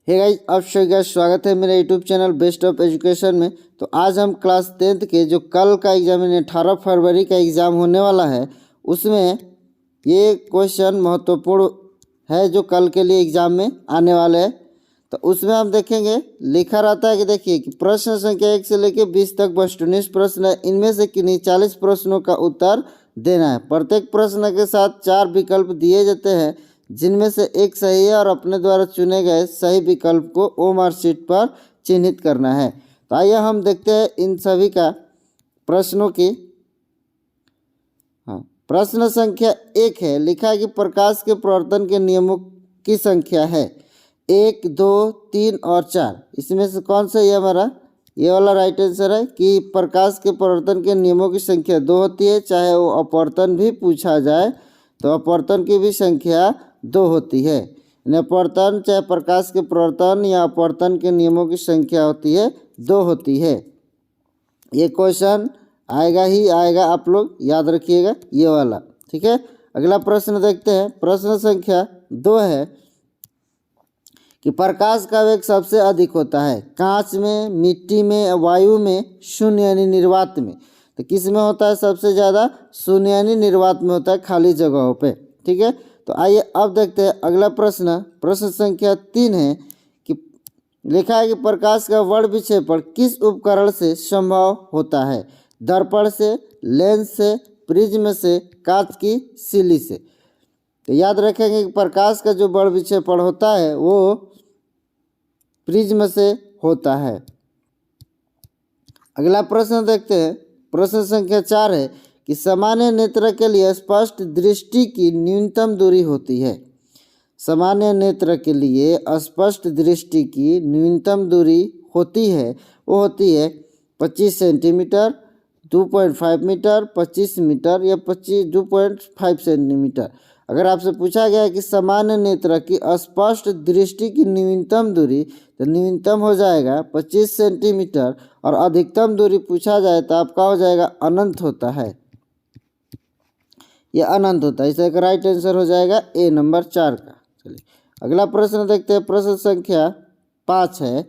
Hey guys, आप सभी का स्वागत है मेरे YouTube channel best of education में। तो आज हम क्लास 10th के जो कल का एग्जाम यानी 18 फरवरी का एग्ज़ाम होने वाला है उसमें ये क्वेश्चन महत्वपूर्ण है जो कल के लिए एग्ज़ाम में आने वाले हैं। तो उसमें हम देखेंगे, लिखा रहता है कि देखिए कि प्रश्न संख्या 1 से लेकर 20 तक वस्तुनिष्ठ प्रश्न है। इनमें से किन्हीं 40 प्रश्नों का उत्तर देना है। प्रत्येक प्रश्न के साथ 4 विकल्प दिए जाते हैं जिनमें से एक सही है और अपने द्वारा चुने गए सही विकल्प को ओ मार्कशीट पर चिन्हित करना है। तो आइए हम देखते हैं इन सभी का प्रश्नों की। हाँ, प्रश्न संख्या 1 है, लिखा है कि प्रकाश के प्रवर्तन के नियमों की संख्या है 1, 2, 3 और 4। इसमें से कौन सा ये हमारा ये वाला राइट आंसर है कि प्रकाश के प्रवर्तन के नियमों की संख्या 2 होती है। चाहे वो अपवर्तन भी पूछा जाए तो अपवर्तन की भी संख्या 2 होती है। अपवर्तन चाहे प्रकाश के प्रवर्तन या अपवर्तन के नियमों की संख्या होती है 2 होती है। ये क्वेश्चन आएगा ही आएगा, आप लोग याद रखिएगा ये वाला, ठीक है। अगला प्रश्न देखते हैं। प्रश्न संख्या 2 है कि प्रकाश का वेग सबसे अधिक होता है कांच में, मिट्टी में, वायु में, शून्य यानी निर्वात में। तो किस में होता है सबसे ज़्यादा? शून्य यानी निर्वात में होता है, खाली जगहों पे, ठीक है। तो आइए अब देखते हैं अगला प्रश्न। प्रश्न संख्या 3 है कि लिखा है कि प्रकाश का वर्ण विक्षेपण किस उपकरण से संभव होता है? दर्पण से, लेंस से, प्रिज्म से, कांच की सिल्ली से। तो याद रखेंगे कि प्रकाश का जो वर्ण विक्षेपण होता है वो प्रिज्म से होता है। अगला प्रश्न देखते हैं। प्रश्न संख्या 4 है कि सामान्य नेत्र के लिए स्पष्ट दृष्टि की न्यूनतम दूरी होती है। सामान्य नेत्र के लिए स्पष्ट दृष्टि की न्यूनतम दूरी होती है, वो होती है 25 सेंटीमीटर, 2.5 मीटर, 25 मीटर या 2.5 सेंटीमीटर। अगर आपसे पूछा गया है कि सामान्य नेत्र की स्पष्ट दृष्टि की न्यूनतम दूरी, तो न्यूनतम हो जाएगा 25 सेंटीमीटर और अधिकतम दूरी पूछा जाए तो आपका हो जाएगा अनंत होता है, यह अनंत होता है। इसका एक राइट आंसर हो जाएगा ए नंबर 4 का। चलिए अगला प्रश्न देखते हैं। प्रश्न संख्या 5 है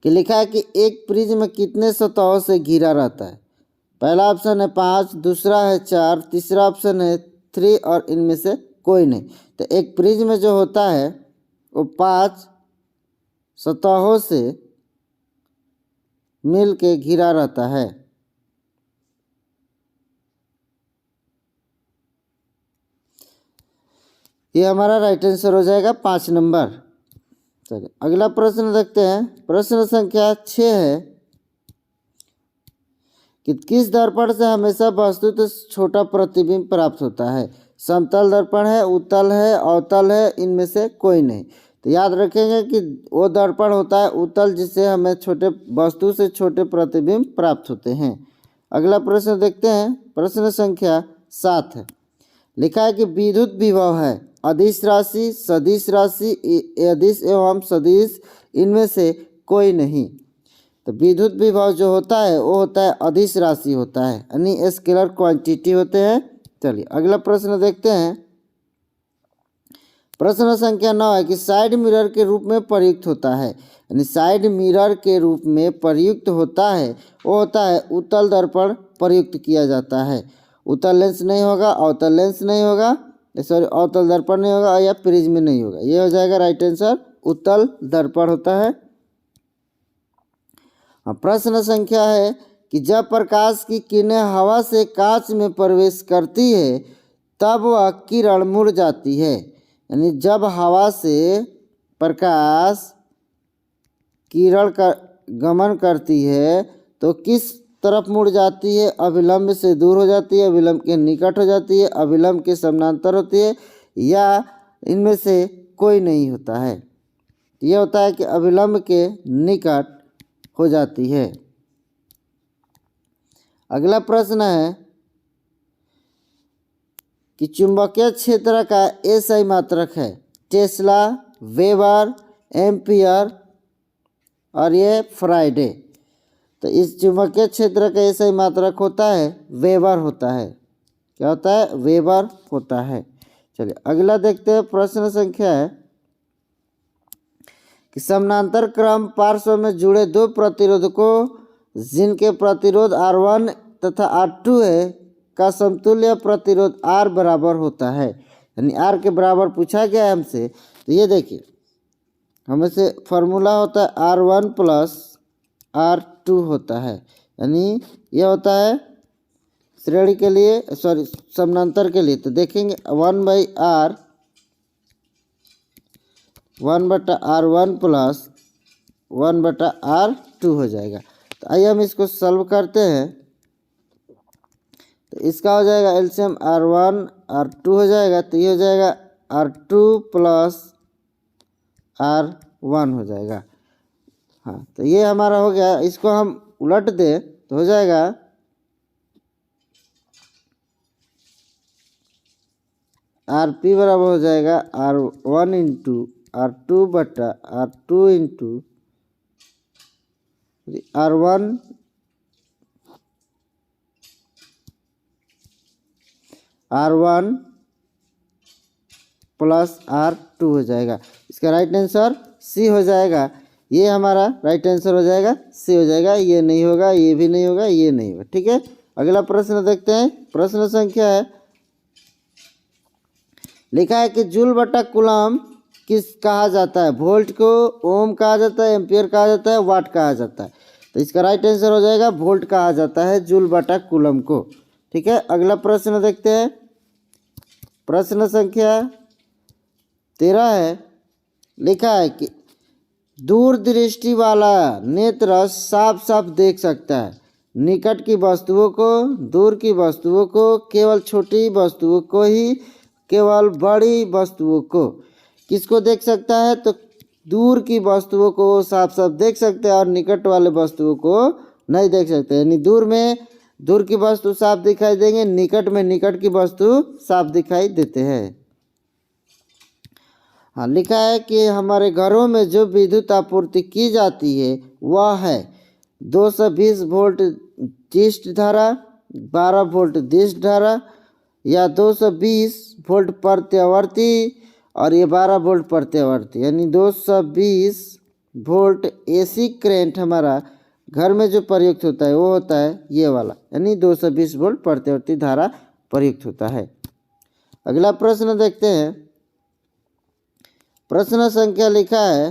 कि लिखा है कि एक प्रिज्म कितने सतहों से घिरा रहता है? पहला ऑप्शन है 5, दूसरा है 4, तीसरा ऑप्शन है 3 और इनमें से कोई नहीं। तो एक प्रिज्म जो होता है वो 5 सतहों से मिल के घिरा रहता है। ये हमारा राइट आंसर हो जाएगा 5 नंबर। चलिए अगला प्रश्न देखते हैं। प्रश्न संख्या 6 है कि किस दर्पण से हमेशा वस्तुतः छोटा प्रतिबिंब प्राप्त होता है? समतल दर्पण है, उत्तल है, अवतल है, इनमें से कोई नहीं। तो याद रखेंगे कि वो दर्पण होता है उत्तल जिससे हमें छोटे वस्तु से छोटे प्रतिबिंब प्राप्त होते हैं। अगला प्रश्न देखते हैं। प्रश्न संख्या 7 है, लिखा है कि विद्युत विभव है अदिश राशि, सदिश राशि, अदिश एवं सदिश, इनमें से कोई नहीं। तो विद्युत विभव जो होता है वो होता है अदिश राशि होता है, यानी स्केलर क्वांटिटी होते हैं। चलिए अगला प्रश्न देखते हैं। प्रश्न संख्या 9 है कि साइड मिरर के रूप में प्रयुक्त होता है, यानी साइड मिरर के रूप में प्रयुक्त होता है वो होता है उत्तल दर्पण प्रयुक्त किया जाता है। उत्तल लेंस नहीं होगा, अवतल लेंस नहीं होगा, सॉरी अवतल दर्पण नहीं होगा या प्रिज्म नहीं होगा। ये हो जाएगा राइट आंसर, उत्तल दर्पण होता है। प्रश्न संख्या है कि जब प्रकाश की किरणें हवा से कांच में प्रवेश करती है तब वह किरण मुड़ जाती है, यानी जब हवा से प्रकाश किरण का गमन करती है तो किस तरफ मुड़ जाती है? अभिलंब से दूर हो जाती है, अभिलंब के निकट हो जाती है, अभिलंब के समानांतर होती है, या इनमें से कोई नहीं होता है। यह होता है कि अभिलंब के निकट हो जाती है। अगला प्रश्न है कि चुंबकीय क्षेत्र का एसआई मात्रक है टेस्ला, वेबर, एम्पियर और ये फ्राइडे। तो इस चुंबकीय क्षेत्र का एसआई मात्रक होता है वेबर होता है। क्या होता है? वेबर होता है। चलिए अगला देखते हैं। प्रश्न संख्या है कि समानांतर क्रम पार्श्व में जुड़े दो प्रतिरोधकों जिनके प्रतिरोध R1 तथा R2 है का समतुल्य प्रतिरोध R बराबर होता है, यानी R के बराबर पूछा गया है हमसे। तो ये देखिए हमें से फॉर्मूला होता है R1 प्लस R2 होता है, यानी यह होता है श्रेणी के लिए समानांतर के लिए। तो देखेंगे 1/R 1/R1 प्लस 1/R2 हो जाएगा। तो आइए हम इसको सॉल्व करते हैं। तो इसका हो जाएगा एलसीएम R1 R2 हो जाएगा, तो ये हो जाएगा R2 प्लस R1 हो जाएगा। हाँ, तो ये हमारा हो गया। इसको हम उलट दें तो हो जाएगा RP बराबर हो जाएगा R1 इंटू R2 बटा R2 into R1 plus R2 हो जाएगा। इसका राइट आंसर सी हो जाएगा। ये हमारा राइट आंसर हो जाएगा, सी हो जाएगा। ये नहीं होगा, ये भी नहीं होगा, ये नहीं होगा। ठीक है, अगला प्रश्न देखते हैं। प्रश्न संख्या है, लिखा है कि जूल बटा कूलम किस कहा जाता है? वोल्ट को ओम कहा जाता है, एम्पियर कहा जाता है, वाट कहा जाता है। तो इसका राइट आंसर हो जाएगा वोल्ट कहा जाता है जूल बटा कूलम को। ठीक है, अगला प्रश्न देखते हैं। प्रश्न संख्या 13 है, लिखा है कि दूरदृष्टि वाला नेत्र साफ साफ देख सकता है। निकट की वस्तुओं को, दूर की वस्तुओं को, केवल छोटी वस्तुओं को ही, केवल बड़ी वस्तुओं को। किसको देख सकता है? तो दूर की वस्तुओं को साफ साफ देख सकते हैं और निकट वाले वस्तुओं को नहीं देख सकते। यानी दूर में दूर की वस्तु साफ दिखाई देंगे, निकट में निकट की वस्तु साफ दिखाई देते हैं। हाँ, लिखा है कि हमारे घरों में जो विद्युत आपूर्ति की जाती है वह है 220 वोल्ट दिष्ट धारा, 12 वोल्ट दिष्ट धारा, या 220 वोल्ट प्रत्यावर्ती और ये 12 वोल्ट प्रत्यावर्ती। यानी 220 वोल्ट एसी करेंट हमारा घर में जो प्रयुक्त होता है वो होता है ये वाला, यानी 220 वोल्ट प्रत्यावर्ती धारा प्रयुक्त होता है। अगला प्रश्न देखते हैं। प्रश्न संख्या लिखा है,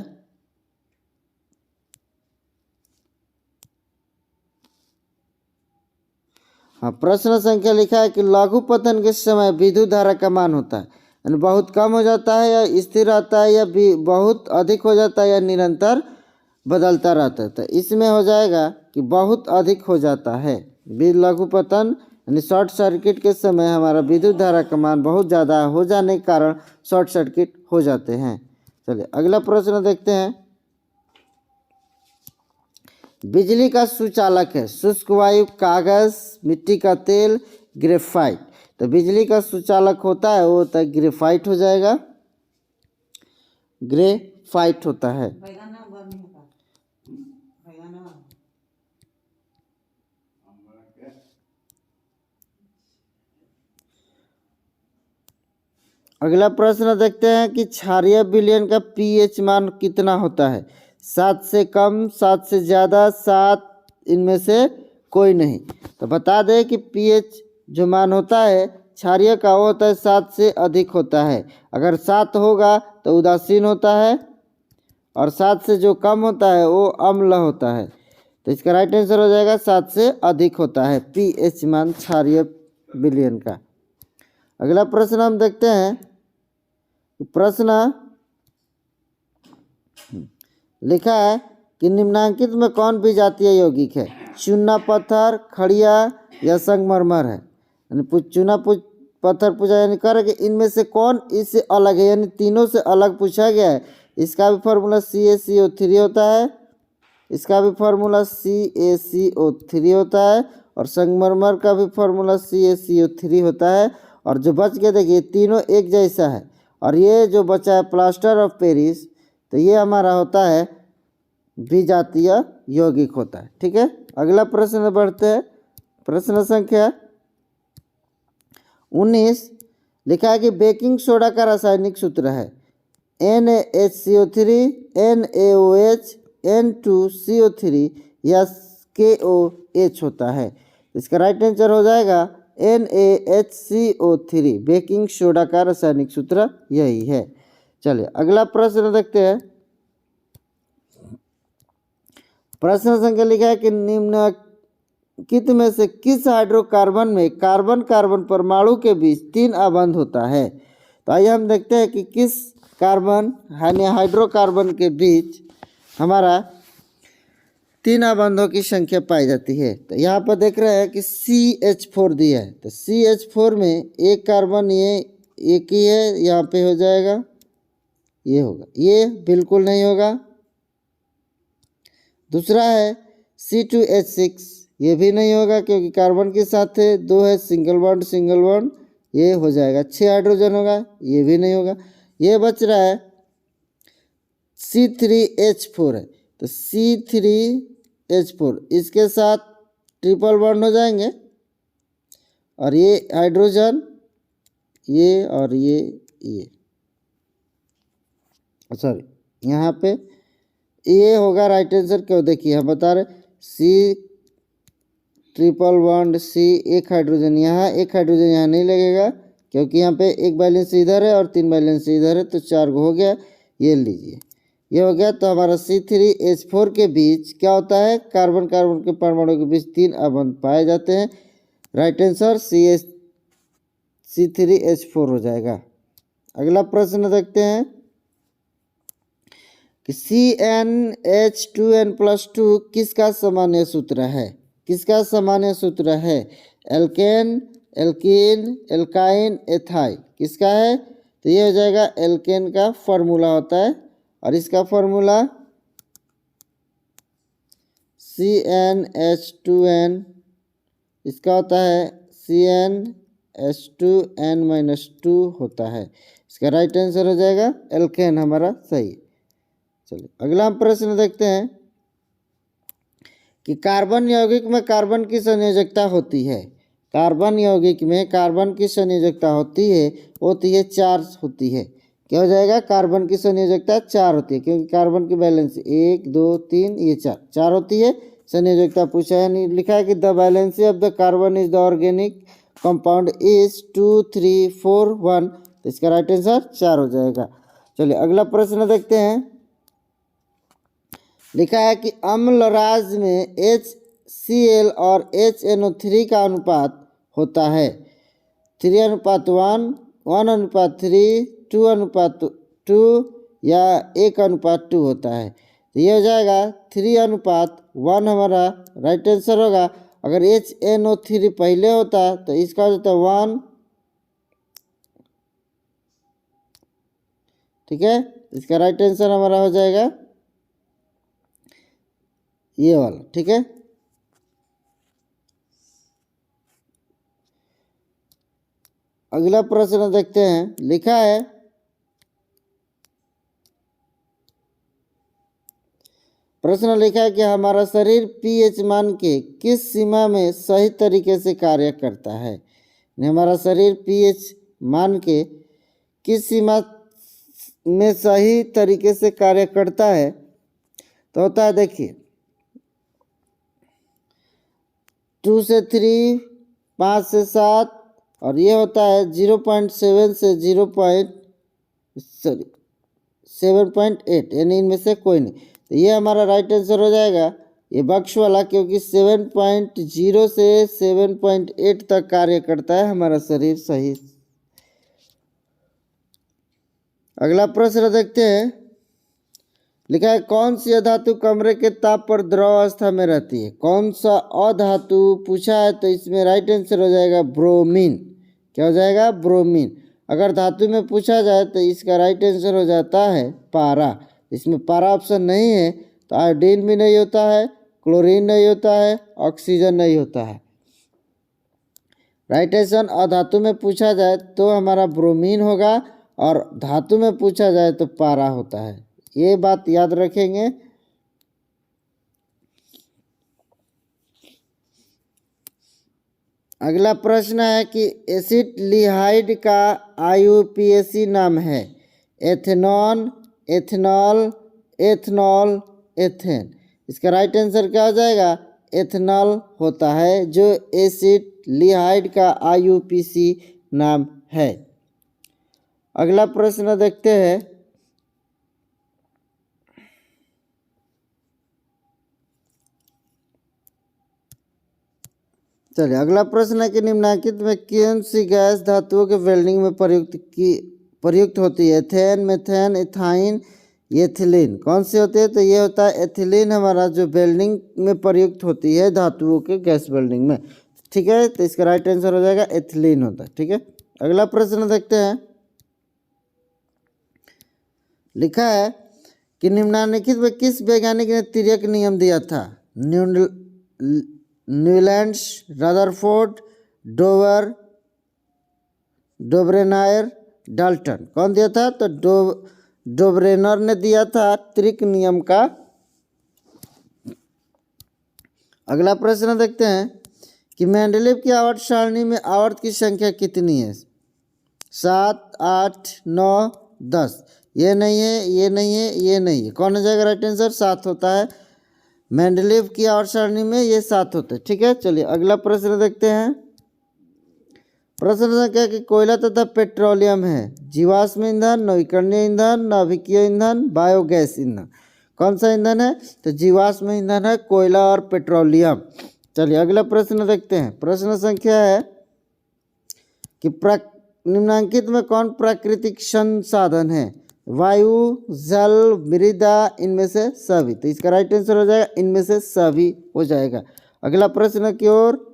हाँ, प्रश्न संख्या लिखा है कि लघु पतन के समय विद्युत धारा का मान होता है, यानी बहुत कम हो जाता है या स्थिर रहता है, या बहुत अधिक हो जाता है या निरंतर बदलता रहता है। तो इसमें हो जाएगा कि बहुत अधिक हो जाता है। लघु पतन यानी शॉर्ट सर्किट के समय हमारा विद्युत धारा का मान बहुत ज़्यादा हो जाने के कारण शॉर्ट सर्किट हो जाते हैं। चलिए अगला प्रश्न देखते हैं। बिजली का सुचालक है शुष्क वायु, कागज, मिट्टी का तेल, ग्रेफाइट। तो बिजली का सुचालक होता है वो होता है ग्रेफाइट हो जाएगा, ग्रेफाइट होता है। अगला प्रश्न देखते हैं कि क्षारीय विलयन का पीएच मान कितना होता है? 7 से कम, 7 से ज़्यादा, 7 इनमें से कोई नहीं। तो बता दें कि पीएच जो मान होता है क्षारीय का वो होता है 7 से अधिक होता है। अगर 7 होगा तो उदासीन होता है, और 7 से जो कम होता है वो अम्ल होता है। तो इसका राइट आंसर हो जाएगा 7 से अधिक होता है पीएच मान क्षारीय विलयन का। अगला प्रश्न हम देखते हैं। प्रश्न लिखा है कि निम्नांकित में कौन विजातीय यौगिक है? चूना पत्थर, खड़िया या संगमरमर है। यानी चूना पत्थर पूछा, यानी कर कि इनमें से कौन इससे अलग है, यानी तीनों से अलग पूछा गया है। इसका भी फॉर्मूला CaCO3 होता है, इसका भी फॉर्मूला CaCO3 होता है, और संगमरमर का भी फॉर्मूला CaCO3 होता है। और जो बच गया देखिए तीनों एक जैसा है। और ये जो बचा है प्लास्टर ऑफ पेरिस, तो ये हमारा होता है विजातीय यौगिक होता है। ठीक है, अगला प्रश्न बढ़ते हैं। प्रश्न संख्या 19 लिखा है कि बेकिंग सोडा का रासायनिक सूत्र है NaHCO3, NaOH, N2CO3 या KOH होता है। इसका राइट आंसर हो जाएगा NaHCO3। बेकिंग सोडा का रासायनिक सूत्र यही है। चलिए अगला प्रश्न देखते हैं। प्रश्न संख्या लिखा है कि निम्नलिखित में से किस हाइड्रोकार्बन में कार्बन कार्बन परमाणु के बीच 3 आबंध होता है। तो आइए हम देखते हैं कि किस कार्बन यानी हाइड्रोकार्बन के बीच हमारा 3 आबंधों की संख्या पाई जाती है। तो यहाँ पर देख रहे हैं कि CH4 दिया है। तो CH4 में एक कार्बन ये एक ही है, यहाँ पे हो जाएगा, ये होगा, ये बिल्कुल नहीं होगा। दूसरा है C2H6, ये भी नहीं होगा क्योंकि कार्बन के साथ है 2 है, सिंगल बॉन्ड, ये हो जाएगा 6 हाइड्रोजन होगा, ये भी नहीं होगा। ये बच रहा है C3H4 है। तो C3H4 इसके साथ ट्रिपल बॉन्ड हो जाएंगे और ये हाइड्रोजन, ये और ये सॉरी यहाँ पे ये होगा राइट आंसर। क्यों, देखिए हम बता रहे C ट्रिपल बॉन्ड C, एक हाइड्रोजन यहाँ, एक हाइड्रोजन यहाँ नहीं लगेगा क्योंकि यहाँ पे एक बैलेंस इधर है और 3 बैलेंस इधर है, तो 4 हो गया। ये लीजिए, ये हो गया। तो हमारा C3H4 के बीच क्या होता है, कार्बन कार्बन के परमाणु के बीच 3 आबंध पाए जाते हैं। राइट आंसर C3H4 हो जाएगा। अगला प्रश्न देखते हैं कि CnH2n+2 किसका सामान्य सूत्र है। किसका सामान्य सूत्र है, एल्केन, एल्कीन, एल्काइन, एथाइल, किसका है। तो ये हो जाएगा एल्केन का फॉर्मूला होता है और इसका फॉर्मूला CnH2n, इसका होता है CnH2n-2 होता है। इसका राइट आंसर हो जाएगा एल्केन, हमारा सही। चलिए अगला हम प्रश्न देखते हैं कि कार्बन यौगिक में कार्बन की संयोजकता होती है। कार्बन यौगिक में कार्बन की संयोजकता होती है 4 होती है। क्या हो जाएगा, कार्बन की संयोजकता 4 होती है क्योंकि कार्बन की बैलेंस 1 2 3 ये 4 होती है। संयोजकता पूछा है, नहीं लिखा है कि the valency of the carbon is the organic compound is 2 3 4 1। तो इसका राइट आंसर 4 हो जाएगा। चलिए अगला प्रश्न देखते हैं। लिखा है कि अम्लराज में HCl और HNO3 का अनुपात होता है 3:1, 1:3, 2:2 या 1:2 होता है। तो ये हो जाएगा 3:1 हमारा राइट आंसर होगा। अगर HNO3 पहले होता तो इसका हो जाता 1, ठीक है। इसका राइट आंसर हमारा हो जाएगा ये वाला, ठीक है। अगला प्रश्न देखते हैं। लिखा है प्रश्न लिखा है कि हमारा शरीर pH मान के किस सीमा में सही तरीके से कार्य करता है। हमारा शरीर pH मान के किस सीमा में सही तरीके से कार्य करता है। तो होता है, देखिए 2 से 3, 5 से 7 और ये होता है 0.7 से 7.8, यानी इनमें से कोई नहीं। तो ये हमारा राइट आंसर हो जाएगा ये बक्स वाला, क्योंकि 7.0 से 7.8 तक कार्य करता है हमारा शरीर सही। अगला प्रश्न देखते हैं। लिखा है कौन सी अधातु कमरे के ताप पर द्रव अवस्था में रहती है। कौन सा अधातु पूछा है, तो इसमें राइट आंसर हो जाएगा ब्रोमीन। क्या हो जाएगा, ब्रोमीन। अगर धातु में पूछा जाए तो इसका राइट आंसर हो जाता है पारा। इसमें पारा ऑप्शन नहीं है तो आयोडीन भी नहीं होता है, क्लोरीन नहीं होता है, ऑक्सीजन नहीं होता है। राइट आंसर अधातु में पूछा जाए तो हमारा ब्रोमीन होगा और धातु में पूछा जाए तो पारा होता है। ये बात याद रखेंगे। अगला प्रश्न है कि एसिटिल्डिहाइड का IUPAC नाम है। एथेनॉन, एथेनॉल, एथनॉल, एथेन। इसका राइट आंसर क्या हो जाएगा? एथेनॉल होता है, जो एसिटिल्डिहाइड का IUPAC नाम है। अगला प्रश्न देखते हैं। चलिए अगला प्रश्न है कि निम्नलिखित में कौन सी गैस धातुओं के वेल्डिंग में प्रयुक्त होती है? Ethane, methane, ethyne, ethylene. कौन सी होती है? तो ये होता है एथिलीन, हमारा जो वेल्डिंग में प्रयुक्त होती है धातुओं के गैस वेल्डिंग में। ठीक है, तो इसका राइट आंसर हो जाएगा एथिलीन होता है। ठीक है, अगला प्रश्न देखते हैं। लिखा है कि निम्नलिखित में किस वैज्ञानिक ने तिर्यक नियम दिया था? Newlands, Rutherford, Dobereiner, Dalton. कौन दिया था? तो डोब्रेनर ने दिया था तिर्यक नियम का। अगला प्रश्न देखते हैं कि मेंडलीव की आवर्त सारणी में आवर्त की संख्या कितनी है? 7, 8, 9, 10। ये नहीं है, ये नहीं है, ये नहीं है। कौन हो जाएगा राइट आंसर? 7 होता है। मेंडलीव की आवर्त सारणी में ये 7 होते हैं। ठीक है, चलिए अगला प्रश्न देखते हैं। प्रश्न संख्या कि कोयला तथा पेट्रोलियम है जीवाश्म ईंधन, नवीकरणीय ईंधन, नाभिकीय ईंधन, बायोगैस ईंधन। कौन सा ईंधन है? तो जीवाश्म ईंधन है, कोयला और पेट्रोलियम। चलिए अगला प्रश्न देखते हैं। प्रश्न संख्या है कि निम्नलिखित में कौन प्राकृतिक संसाधन है? वायु, जल, मृदा, इनमें से सभी। तो इसका राइट आंसर हो जाएगा इनमें से सभी हो जाएगा। अगला प्रश्न की ओर।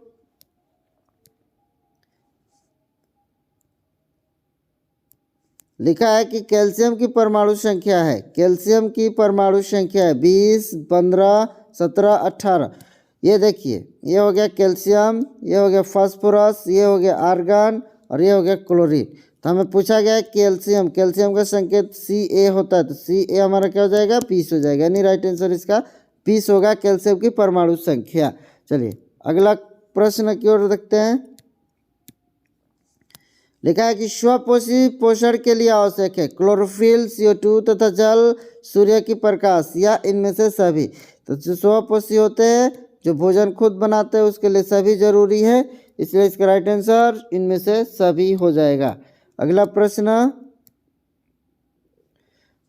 लिखा है कि कैल्शियम की परमाणु संख्या है। कैल्शियम की परमाणु संख्या है 20, 15, 17, 18। ये देखिए, ये हो गया कैल्शियम, ये हो गया फास्फोरस, ये हो गया आर्गन और ये हो गया क्लोरीन। तो हमें पूछा गया है कैल्शियम, कैल्शियम का संकेत Ca होता है, तो Ca हमारा क्या हो जाएगा? 20 हो जाएगा, यानी राइट आंसर इसका 20 होगा कैल्शियम की परमाणु संख्या। चलिए अगला प्रश्न की ओर देखते हैं। लिखा है कि स्वपोषी पोषण के लिए आवश्यक है क्लोरोफिल, CO2 तथा जल, सूर्य की प्रकाश या इनमें से सभी। तो जो स्वपोषी होते हैं, जो भोजन खुद बनाते हैं, उसके लिए सभी जरूरी है, इसलिए इसका राइट आंसर इनमें से सभी हो जाएगा। अगला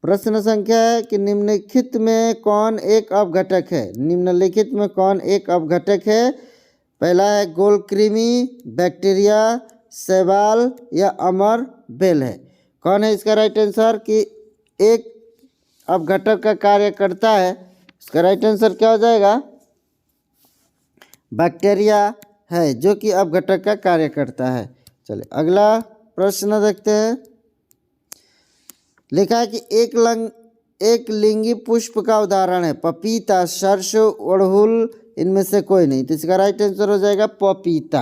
प्रश्न संख्या है कि निम्नलिखित में कौन एक अपघटक है? निम्नलिखित में कौन एक अपघटक है? पहला है गोलकृमि, बैक्टीरिया, शैवाल या अमर बेल है। कौन है इसका राइट आंसर? कि एक अपघटक का कार्य करता है, इसका राइट आंसर क्या हो जाएगा? बैक्टीरिया है, जो कि अपघटक का कार्य करता है। चलिए अगला प्रश्न देखते हैं। लिखा है कि एक लिंगी पुष्प का उदाहरण है पपीता, सरसों, अड़हुल, इनमें से कोई नहीं। तो इसका राइट आंसर हो जाएगा पपीता।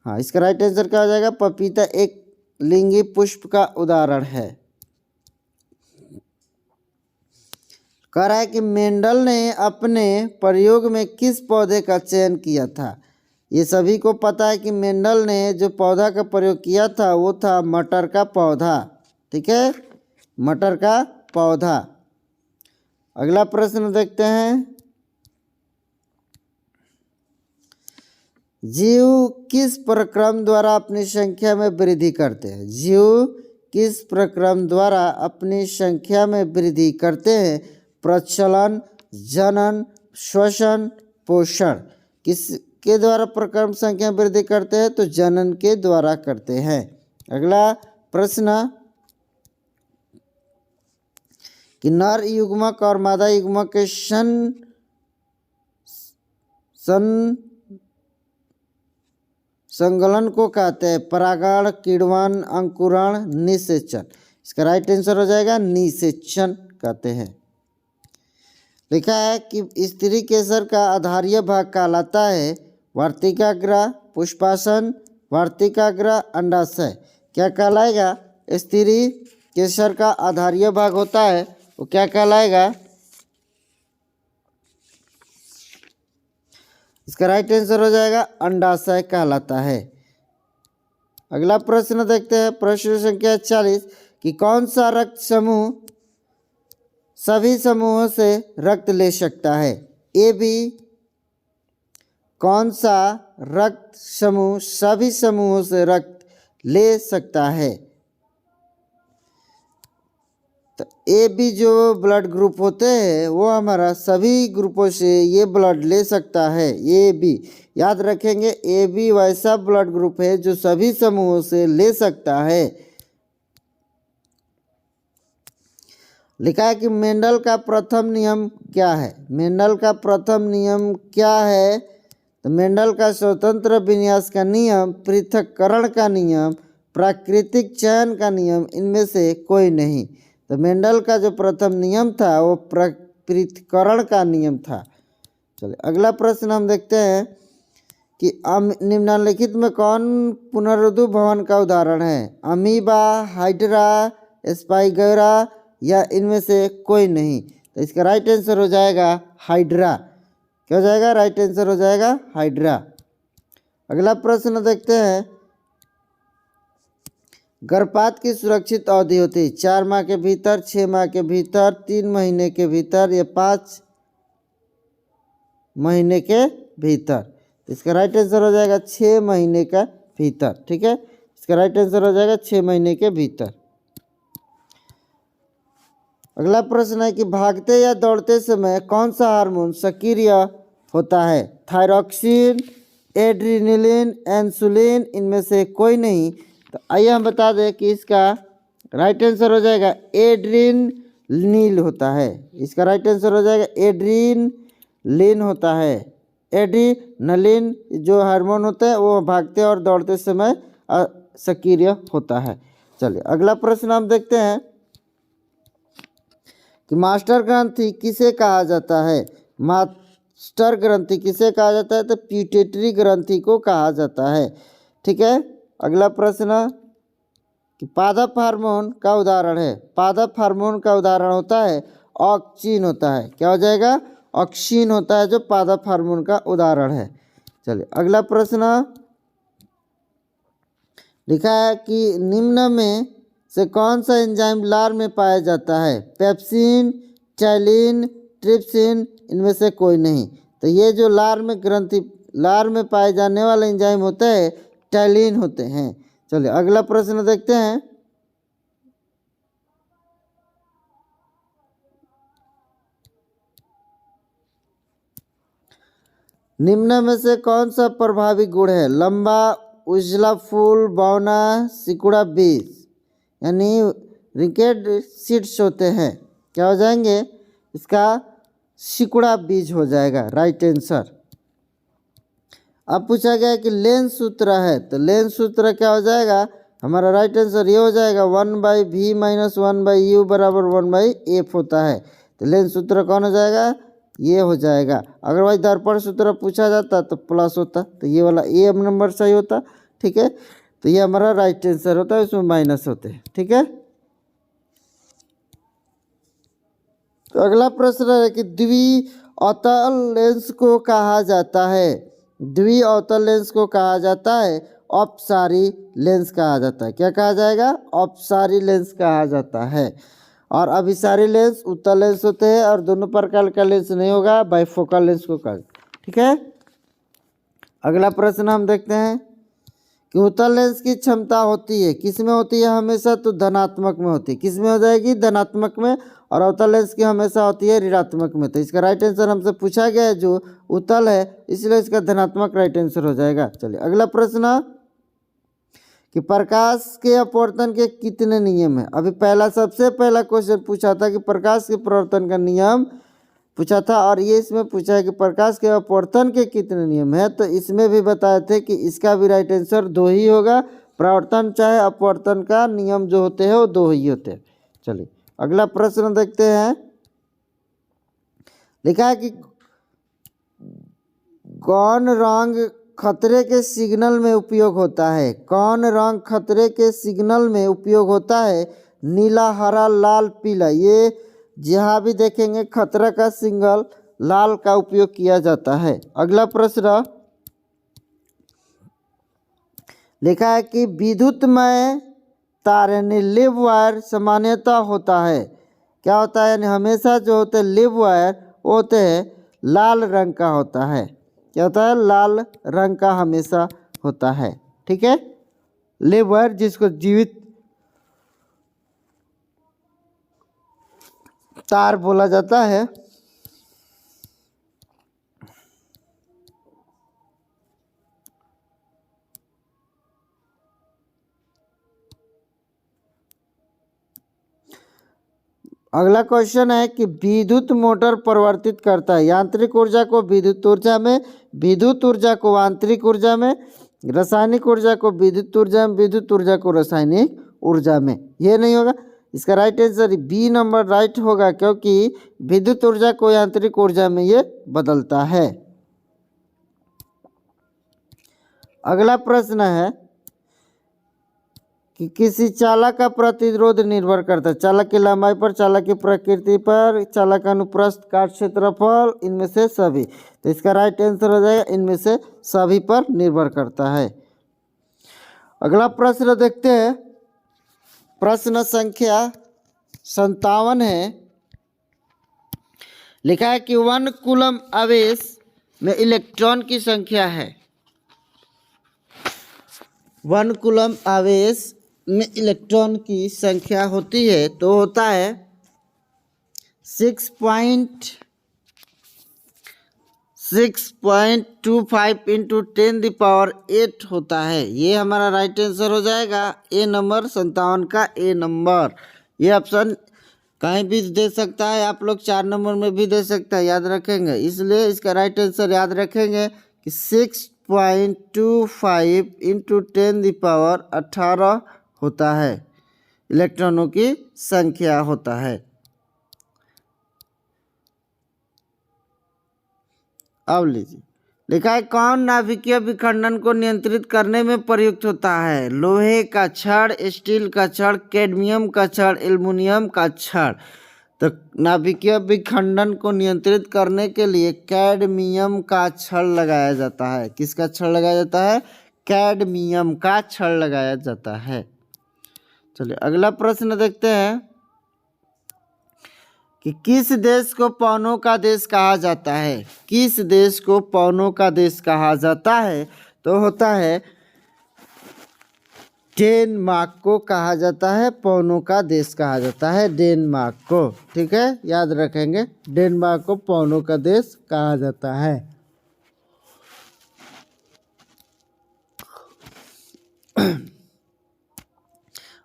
हाँ, इसका राइट आंसर क्या हो जाएगा? पपीता एक लिंगी पुष्प का उदाहरण है। कह रहा है कि मेंडल ने अपने प्रयोग में किस पौधे का चयन किया था? ये सभी को पता है कि मेंडल ने जो पौधा का प्रयोग किया था वो था मटर का पौधा। ठीक है, मटर का पौधा। अगला प्रश्न देखते हैं। जीव किस प्रक्रम द्वारा अपनी संख्या में वृद्धि करते हैं? जीव किस प्रक्रम द्वारा अपनी संख्या में वृद्धि करते हैं? प्रचलन, जनन, श्वसन, पोषण। किसके द्वारा प्रक्रम संख्या में वृद्धि करते हैं? तो जनन के द्वारा करते हैं। अगला प्रश्न कि नर युग्मक और मादा युग्मक के संगलन को कहते हैं परागण, किण्वन, अंकुरण, निषेचन। इसका राइट आंसर हो जाएगा निषेचन कहते हैं। लिखा है कि स्त्री केसर का आधारीय भाग कहलाता है वार्तिकाग्र, पुष्पासन, वार्तिकाग्र, अंडाशय। क्या कहलाएगा? स्त्री केसर का आधारीय भाग होता है वो क्या कहलाएगा? इसका राइट आंसर हो जाएगा अंडाशय कहलाता है। अगला प्रश्न देखते हैं। प्रश्न संख्या 40 कि कौन सा रक्त समूह सभी समूहों से रक्त ले सकता है। ए बी, कौन सा रक्त समूह सभी समूहों से रक्त ले सकता है। तो ए बी जो ब्लड ग्रुप होते हैं वो हमारा सभी ग्रुपों से ये ब्लड ले सकता है। ए बी याद रखेंगे, ए बी वैसा ब्लड ग्रुप है जो सभी समूहों से ले सकता है। लिखा है कि मेंडल का प्रथम नियम क्या है। मेंडल का प्रथम नियम क्या है? तो मेंडल का स्वतंत्र विन्यास का नियम, पृथक्करण का नियम, प्राकृतिक चयन का नियम, इनमें से कोई नहीं। तो मेंडल का जो प्रथम नियम था वो पृथक्करण का नियम था। चलिए अगला प्रश्न हम देखते हैं कि निम्नलिखित में कौन पुनरुद्भव भवन का उदाहरण है। अमीबा, हाइड्रा, स्पाइगोरा या इनमें से कोई नहीं। तो इसका राइट आंसर हो जाएगा हाइड्रा। क्या हो जाएगा? राइट आंसर हो जाएगा हाइड्रा। अगला प्रश्न देखते हैं, गर्भपात की सुरक्षित अवधि होती है 4 माह के भीतर, 6 माह के भीतर, 3 महीने के भीतर या 5 महीने के भीतर। इसका राइट आंसर हो जाएगा 6 महीने का भीतर। ठीक है, इसका राइट आंसर हो जाएगा 6 महीने के भीतर। अगला प्रश्न है कि भागते या दौड़ते समय कौन सा हार्मोन सक्रिय होता है। थायरॉक्सिन, एड्रेनलिन, इंसुलिन, इनमें से कोई नहीं। तो आइए हम बता दें कि इसका राइट आंसर हो जाएगा एड्रेनलिन होता है। इसका राइट आंसर हो जाएगा एड्रेनलिन होता है। एड्रेनलिन जो हार्मोन होता है वो भागते और दौड़ते समय सक्रिय होता है। चलिए अगला प्रश्न हम देखते हैं कि मास्टर ग्रंथि किसे कहा जाता है। मास्टर ग्रंथि किसे कहा जाता है? तो पिट्यूटरी ग्रंथि को कहा जाता है। ठीक है, अगला प्रश्न कि पादप हार्मोन का उदाहरण है। पादप हार्मोन का उदाहरण होता है ऑक्सीन होता है। क्या हो जाएगा? ऑक्सीन होता है जो पादप हार्मोन का उदाहरण है। चलिए अगला प्रश्न लिखा है कि निम्न में से कौन सा एंजाइम लार में पाया जाता है। पेप्सिन, चाइलिन, ट्रिप्सिन, इनमें से कोई नहीं। तो ये जो लार में पाए जाने वाले एंजाइम होते हैं टाइलिन होते हैं। चलिए अगला प्रश्न देखते हैं, निम्न में से कौन सा प्रभावी गुण है। लंबा, उजला फूल, बौना, सिकुड़ा बीज, यानी रिकेड सीड्स होते हैं। क्या हो जाएंगे? इसका सिकुड़ा बीज हो जाएगा राइट आंसर। अब पूछा गया है कि लेंस सूत्र है, तो लेंस सूत्र क्या हो जाएगा? हमारा राइट आंसर ये हो जाएगा 1/v - 1/u = 1/f होता है। तो लेंस सूत्र कौन हो जाएगा? ये हो जाएगा। अगर भाई दर्पण सूत्र पूछा जाता तो प्लस होता, तो ये वाला ए नंबर सही होता। ठीक है, तो ये हमारा राइट आंसर होता है, इसमें माइनस होते हैं। ठीक है, तो अगला प्रश्न है कि द्विअवतल लेंस को कहा जाता है। द्विअवतल लेंस को कहा जाता है अपसारी लेंस कहा जाता है। क्या कहा जाएगा? अपसारी लेंस कहा जाता है। और अभिसारी लेंस उत्तल लेंस होते हैं और दोनों प्रकार का लेंस नहीं होगा, बाइफोकल लेंस को कहा। ठीक है, अगला प्रश्न हम देखते हैं कि उत्तल लेंस की क्षमता होती है किस में होती है? हमेशा तो धनात्मक में होती है। किस में हो जाएगी? धनात्मक में। और अवतल लेंस की हमेशा होती है ऋणात्मक में। तो इसका राइट आंसर हमसे पूछा गया है जो उत्तल है, इसलिए इसका धनात्मक राइट आंसर हो जाएगा। चलिए अगला प्रश्न कि प्रकाश के अपवर्तन के कितने नियम हैं। अभी सबसे पहला क्वेश्चन पूछा था कि प्रकाश के प्रवर्तन का नियम पूछा था, और ये इसमें पूछा है कि प्रकाश के अपवर्तन के कितने नियम है। तो इसमें भी बताए थे कि इसका भी राइट आंसर 2 ही होगा। प्रवर्तन चाहे अपवर्तन का नियम जो होते हैं वो 2 ही होते हैं। चलिए अगला प्रश्न देखते हैं, लिखा है कि कौन रंग खतरे के सिग्नल में उपयोग होता है। कौन रंग खतरे के सिग्नल में उपयोग होता है? नीला, हरा, लाल, पीला। ये जहाँ भी देखेंगे खतरा का सिग्नल लाल का उपयोग किया जाता है। अगला प्रश्न लिखा है कि विद्युतमय तार यानी लिव वायर सामान्यतः होता है, क्या होता है, यानी हमेशा जो होते हैं लिव वायर वो होते हैं लाल रंग का होता है। क्या होता है, लाल रंग का हमेशा होता है। ठीक है, लिव वायर जिसको जीवित तार बोला जाता है। अगला क्वेश्चन है कि विद्युत मोटर परिवर्तित करता है यांत्रिक ऊर्जा को विद्युत ऊर्जा में, विद्युत ऊर्जा को आंतरिक ऊर्जा में, रासायनिक ऊर्जा को विद्युत ऊर्जा में, विद्युत ऊर्जा को रासायनिक ऊर्जा में। ये नहीं होगा, इसका right answer B number right होगा, क्योंकि विद्युत ऊर्जा को यांत्रिक ऊर्जा में ये बदलता है। अगला प्रश्न है कि किसी चालक का प्रतिरोध निर्भर करता है चालक की लंबाई पर, चालक की प्रकृति पर, चालक का अनुप्रस्थ काट क्षेत्रफल, इनमें से सभी। तो इसका राइट आंसर हो जाएगा इनमें से सभी पर निर्भर करता है। अगला प्रश्न देखते हैं, प्रश्न संख्या 57 है। लिखा है कि 1 कूलम आवेश में इलेक्ट्रॉन की संख्या है, 1 कूलम आवेश में इलेक्ट्रॉन की संख्या होती है तो होता है 6.25 इंटू 10⁸ होता है। ये हमारा राइट आंसर हो जाएगा ए नंबर 57 का ए नंबर। ये ऑप्शन कहीं भी दे सकता है, आप लोग 4 नंबर में भी दे सकता है, याद रखेंगे। इसलिए इसका राइट आंसर याद रखेंगे कि 6.25 इंटू 10⁸ होता है, इलेक्ट्रॉनों की संख्या होता है। अब लीजिए, लिखा है कौन नाभिकीय विखंडन को नियंत्रित करने में प्रयुक्त होता है, लोहे का छड़, स्टील का छड़, कैडमियम का छड़, एल्युमिनियम का छड़। तो नाभिकीय विखंडन को नियंत्रित करने के लिए कैडमियम का छड़ लगाया जाता है। किसका छड़ लगाया जाता है, कैडमियम का छड़ लगाया जाता है। चलिए अगला प्रश्न देखते हैं कि किस देश को पवनों का देश कहा जाता है, किस देश को पवनों का देश कहा जाता है, तो होता है डेनमार्क को कहा जाता है, पवनों का देश कहा जाता है डेनमार्क को। ठीक है, याद रखेंगे, डेनमार्क को पवनों का देश कहा जाता है।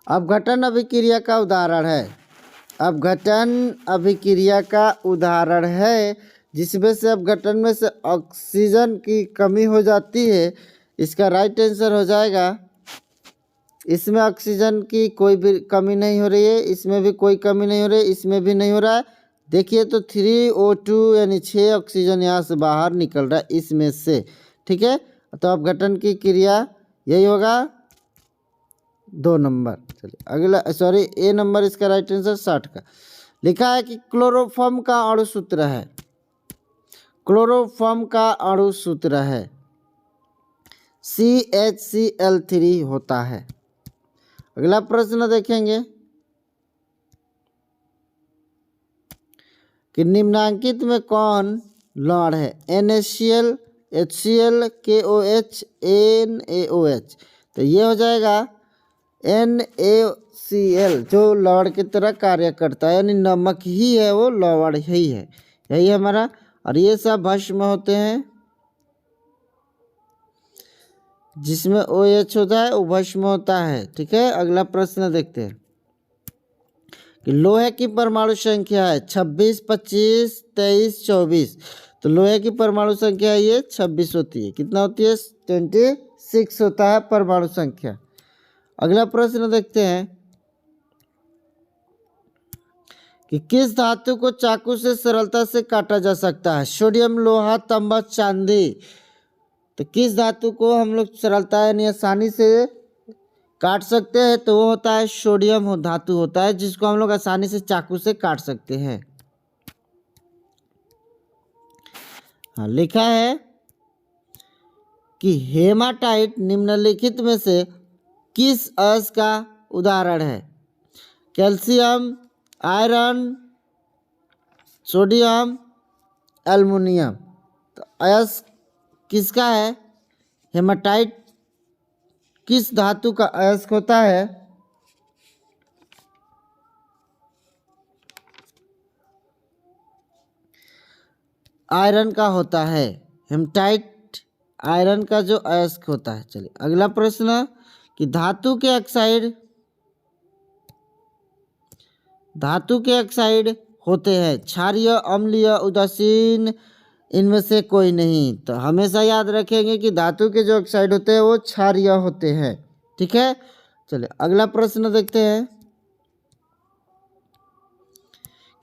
अपघटन अभिक्रिया का उदाहरण है, अपघटन अभिक्रिया का उदाहरण है जिसमें से अपघटन में से ऑक्सीजन की कमी हो जाती है। इसका राइट आंसर हो जाएगा, इसमें ऑक्सीजन की कोई भी कमी नहीं हो रही है, इसमें भी कोई कमी नहीं हो रही है, इसमें भी नहीं हो रहा है। देखिए तो 3O2 यानी 6 ऑक्सीजन यहाँ से बाहर निकल रहा है इसमें से। ठीक है, तो अपघटन की क्रिया यही होगा 2 नंबर। चलिए अगला, सॉरी ए नंबर इसका राइट आंसर 60 का। लिखा है कि क्लोरोफॉर्म का अणु सूत्र है, क्लोरोफॉर्म का अणु सूत्र है CHCl3 होता है। अगला प्रश्न देखेंगे कि निम्नांकित में कौन लौड़ है, NaCl, HCl, KOH, NaOH। तो ये हो जाएगा NaCl जो लौड़ की तरह कार्य करता है, यानी नमक ही है, वो लौड़ ही है, यही हमारा। और ये सब भस्म होते हैं, जिसमें OH होता है वो भस्म होता है। ठीक है, अगला प्रश्न देखते हैं कि लोहे की परमाणु संख्या है 26, 25, 23, 24। तो लोहे की परमाणु संख्या ये 26 होती है, कितना होती है, 26 होता है परमाणु संख्या। अगला प्रश्न देखते हैं कि किस धातु को चाकू से सरलता से काटा जा सकता है, सोडियम, लोहा, तांबा, चांदी। तो किस धातु को हम लोग सरलता यानी आसानी से काट सकते हैं, तो वो होता है सोडियम धातु होता है, जिसको हम लोग आसानी से चाकू से काट सकते हैं। हाँ, लिखा है कि हेमाटाइट निम्नलिखित में से किस अयस्क का उदाहरण है? Calcium, iron, sodium, aluminium. तो अयस्क किसका है? हेमाटाइट किस धातु का अयस्क होता है? आयरन का होता है। हेमाटाइट आयरन का जो अयस्क होता है। चलिए अगला प्रश्न कि धातु के ऑक्साइड होते हैं क्षारीय, अम्लीय, उदासीन, इनमें से कोई नहीं। तो हमेशा याद रखेंगे कि धातु के जो ऑक्साइड होते हैं वो क्षारीय होते हैं। ठीक है, चलिए अगला प्रश्न देखते हैं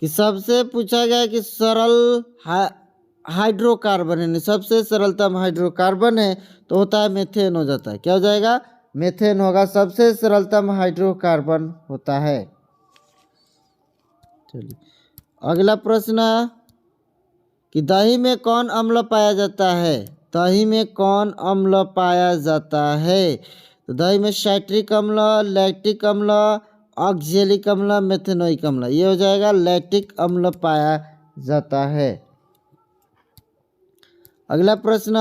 कि सबसे पूछा गया कि सरल हाइड्रोकार्बन है, सबसे सरलतम हाइड्रोकार्बन है तो होता है मेथेन हो जाता है। क्या हो जाएगा? मेथेन होगा, सबसे सरलतम हाइड्रोकार्बन होता है। चलिए अगला प्रश्न कि दही में कौन अम्ल पाया जाता है? दही में कौन अम्ल पाया जाता है? तो दही में साइट्रिक अम्ल, लैक्टिक अम्ल, ऑक्जेलिक अम्ल, मेथेनोइक अम्ल। ये हो जाएगा लैक्टिक अम्ल पाया जाता है। अगला प्रश्न,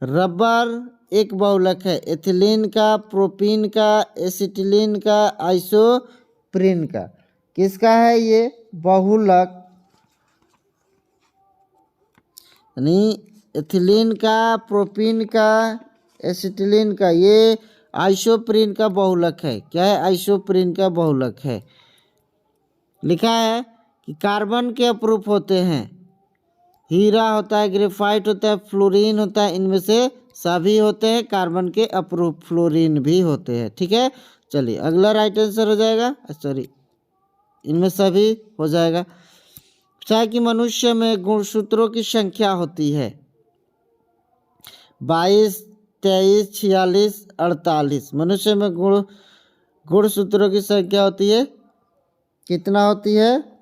रबर एक बहुलक है एथिलीन का, प्रोपीन का, एसिटिलीन का, आइसोप्रीन का। किसका है ये बहुलक? यानी एथिलीन का, प्रोपीन का, एसिटिलीन का, ये आइसोप्रीन का बहुलक है। क्या है? आइसोप्रीन का बहुलक है। लिखा है कि कार्बन के अपरूप होते हैं, हीरा होता है, ग्रेफाइट होता है, फ्लोरीन होता है, इनमें से सभी होते हैं। कार्बन के अपरूप फ्लोरीन भी होते हैं। ठीक है, चलिए अगला राइट आंसर हो जाएगा, सॉरी इनमें सभी हो जाएगा। चाहे कि मनुष्य में गुणसूत्रों की संख्या होती है 22, 23, 46, 48। मनुष्य में गुणसूत्रों की संख्या होती है कितना होती है?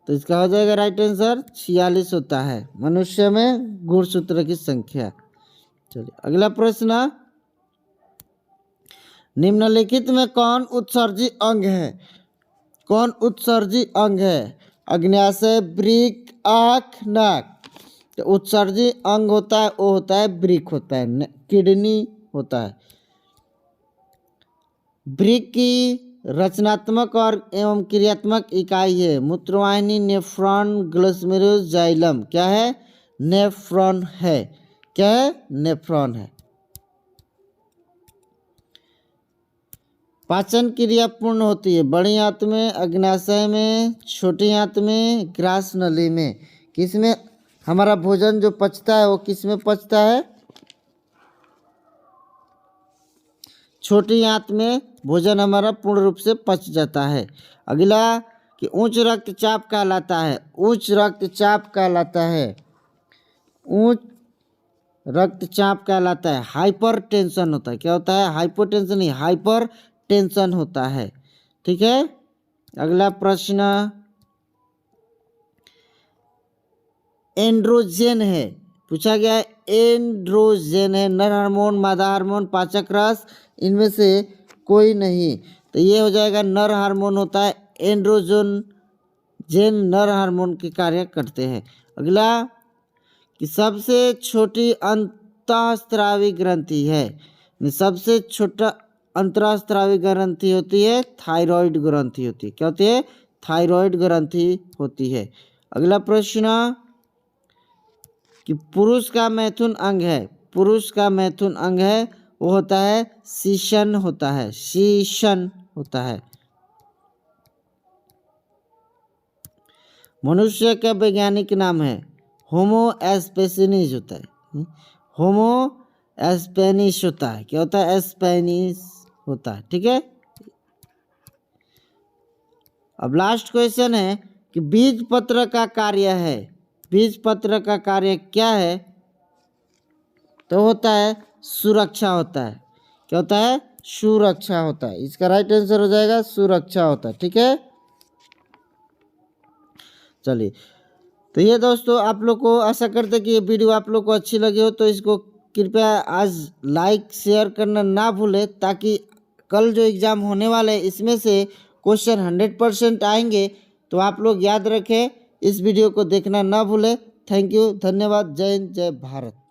तो इसका हो जाएगा राइट आंसर 46 होता है मनुष्य में गुणसूत्र की संख्या। चलिए अगला प्रश्न, निम्नलिखित में कौन उत्सर्जी अंग है? कौन उत्सर्जी अंग है? अग्न्याशय, वृक्क, आँख, नाक। तो उत्सर्जी अंग होता है वो होता है वृक्क होता है, किडनी होता है। वृक्क की रचनात्मक और एवं क्रियात्मक इकाई है मूत्रवाहिनी, नेफ्रॉन, ग्लोमेरुलस, जाइलम। क्या है? नेफ्रॉन है। क्या है? नेफ्रॉन है। पाचन क्रिया पूर्ण होती है बड़ी आंत में, अग्न्याशय में, छोटी आंत में, ग्रास नली में। किसमें हमारा भोजन जो पचता है वो किसमें पचता है? छोटी आंत में भोजन हमारा पूर्ण रूप से पच जाता है। अगला कि उच्च रक्तचाप कहलाता है, उच्च रक्तचाप कहलाता है, उच्च रक्तचाप कहलाता है। हाइपर टेंशन होता है। क्या होता है? हाइपोटेंशन नहीं, हाइपर टेंशन होता है। ठीक है, अगला प्रश्न, एंड्रोजन है, पूछा गया है एंड्रोजन है नर हार्मोन, मादा हार्मोन, पाचक रस, इनमें से कोई नहीं। तो ये हो जाएगा नर हार्मोन होता है। एंड्रोजन जेन नर हार्मोन के कार्य करते हैं। अगला कि सबसे छोटी अंतःस्रावी ग्रंथि है, सबसे छोटा अंतःस्रावी ग्रंथि होती है थायराइड ग्रंथि होती है। क्या होती है? थायराइड ग्रंथि होती है। अगला प्रश्न कि पुरुष का मैथुन अंग है, पुरुष का मैथुन अंग है वो होता है शीशन होता है, शीशन होता है। मनुष्य का वैज्ञानिक नाम है होमो एस्पेसिनिस होता है, होमो एस्पेनिस होता है। क्या होता है? एस्पेनिस होता है। ठीक है, अब लास्ट क्वेश्चन है कि बीज पत्र का कार्य है, बीज पत्र का कार्य क्या है? तो होता है सुरक्षा होता है। क्या होता है? सुरक्षा होता है। इसका राइट आंसर हो जाएगा सुरक्षा होता है। ठीक है, चलिए। तो ये दोस्तों आप लोग को आशा करते कि ये वीडियो आप लोग को अच्छी लगी हो, तो इसको कृपया आज लाइक शेयर करना ना भूलें, ताकि कल जो एग्ज़ाम होने वाले हैं इसमें से क्वेश्चन 100% आएंगे। तो आप लोग याद रखें, इस वीडियो को देखना ना भूलें। थैंक यू, धन्यवाद। जय हिंद, जय भारत।